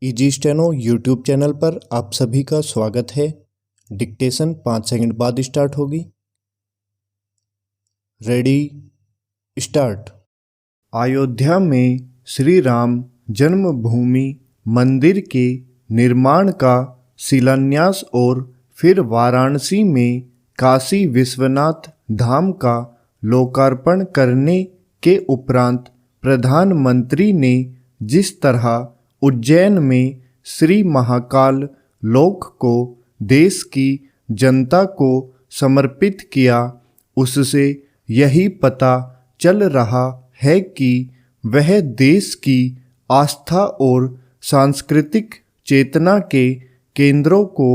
Easy steno YouTube channel पर आप सभी का स्वागत है। डिक्टेशन 5 सेकंड बाद स्टार्ट होगी। Ready start. अयोध्या में श्री राम जन्मभूमि मंदिर के निर्माण का शिलान्यास और फिर वाराणसी में काशी विश्वनाथ धाम का लोकार्पण करने के उपरांत प्रधानमंत्री ने जिस तरह उज्जैन में श्री महाकाल लोक को देश की जनता को समर्पित किया, उससे यही पता चल रहा है कि वह देश की आस्था और सांस्कृतिक चेतना के केंद्रों को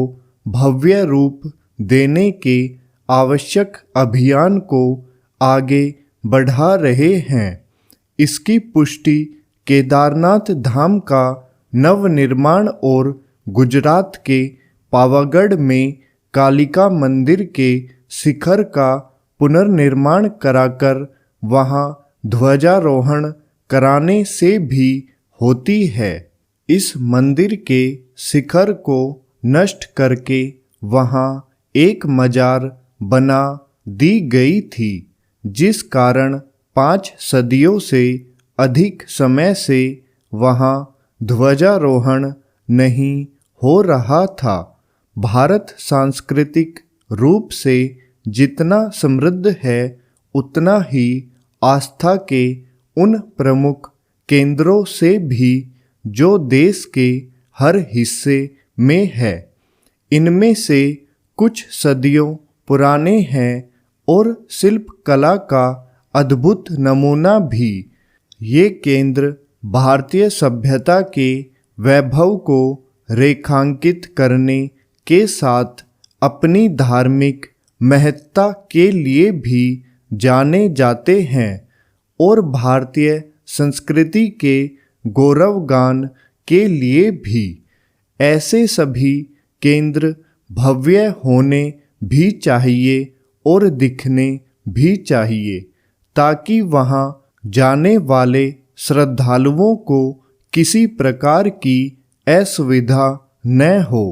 भव्य रूप देने के आवश्यक अभियान को आगे बढ़ा रहे हैं। इसकी पुष्टि केदारनाथ धाम का नवनिर्माण और गुजरात के पावागढ़ में कालिका मंदिर के शिखर का पुनर्निर्माण कराकर वहां ध्वजारोहण कराने से भी होती है। इस मंदिर के शिखर को नष्ट करके वहां एक मजार बना दी गई थी, जिस कारण 5 सदियों से अधिक समय से वहां ध्वजारोहण नहीं हो रहा था। भारत सांस्कृतिक रूप से जितना समृद्ध है, उतना ही आस्था के उन प्रमुख केंद्रों से भी जो देश के हर हिस्से में है। इनमें से कुछ सदियों पुराने हैं और शिल्प कला का अद्भुत नमूना भी। ये केंद्र भारतीय सभ्यता के वैभव को रेखांकित करने के साथ अपनी धार्मिक महत्ता के लिए भी जाने जाते हैं और भारतीय संस्कृति के गौरवगान के लिए भी। ऐसे सभी केंद्र भव्य होने भी चाहिए और दिखने भी चाहिए, ताकि वहां जाने वाले श्रद्धालुओं को किसी प्रकार की असुविधा न हो।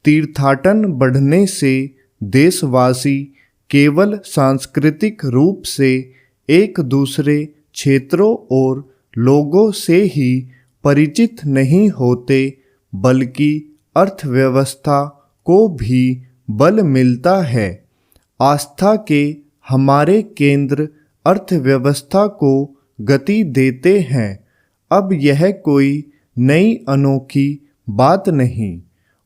तीर्थाटन बढ़ने से देशवासी केवल सांस्कृतिक रूप से एक दूसरे क्षेत्रों और लोगों से ही परिचित नहीं होते, बल्कि अर्थव्यवस्था को भी बल मिलता है। आस्था के हमारे केंद्र अर्थव्यवस्था को गति देते हैं। अब यह कोई नई अनोखी बात नहीं।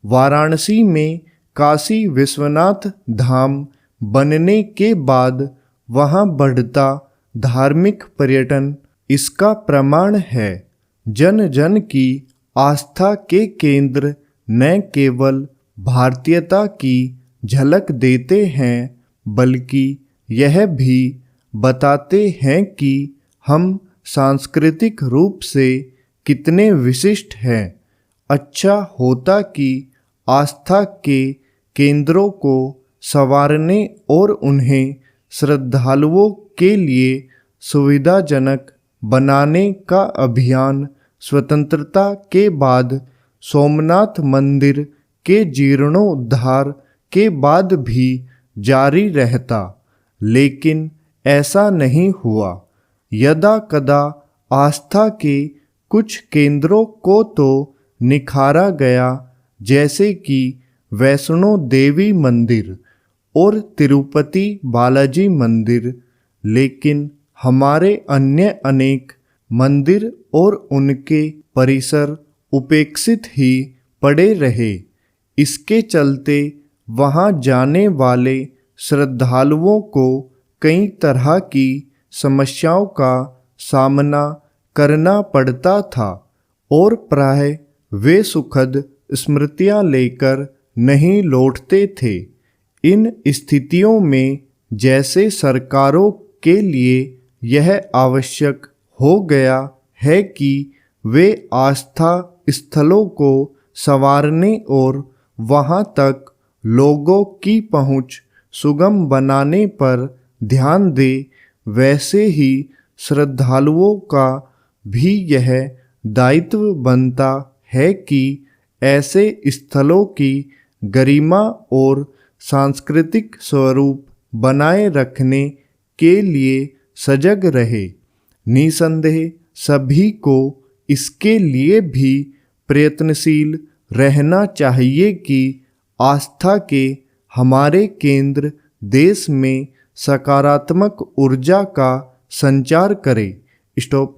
वाराणसी में काशी विश्वनाथ धाम बनने के बाद वहां बढ़ता धार्मिक पर्यटन इसका प्रमाण है। जन जन की आस्था के केंद्र न केवल भारतीयता की झलक देते हैं, बल्कि यह भी बताते हैं कि हम सांस्कृतिक रूप से कितने विशिष्ट हैं। अच्छा होता कि आस्था के केंद्रों को संवारने और उन्हें श्रद्धालुओं के लिए सुविधाजनक बनाने का अभियान स्वतंत्रता के बाद सोमनाथ मंदिर के जीर्णोद्धार के बाद भी जारी रहता, लेकिन ऐसा नहीं हुआ। यदा कदा आस्था के कुछ केंद्रों को तो निखारा गया, जैसे कि वैष्णो देवी मंदिर और तिरुपति बालाजी मंदिर, लेकिन हमारे अन्य अनेक मंदिर और उनके परिसर उपेक्षित ही पड़े रहे। इसके चलते वहां जाने वाले श्रद्धालुओं को कई तरह की समस्याओं का सामना करना पड़ता था और प्राय वे सुखद स्मृतियां लेकर नहीं लौटते थे। इन स्थितियों में जैसे सरकारों के लिए यह आवश्यक हो गया है कि वे आस्था स्थलों को संवारने और वहां तक लोगों की पहुंच सुगम बनाने पर ध्यान दें। वैसे ही श्रद्धालुओं का भी यह दायित्व बनता है कि ऐसे स्थलों की गरिमा और सांस्कृतिक स्वरूप बनाए रखने के लिए सजग रहे। निसंदेह सभी को इसके लिए भी प्रयत्नशील रहना चाहिए कि आस्था के हमारे केंद्र देश में सकारात्मक ऊर्जा का संचार करें। स्टॉप।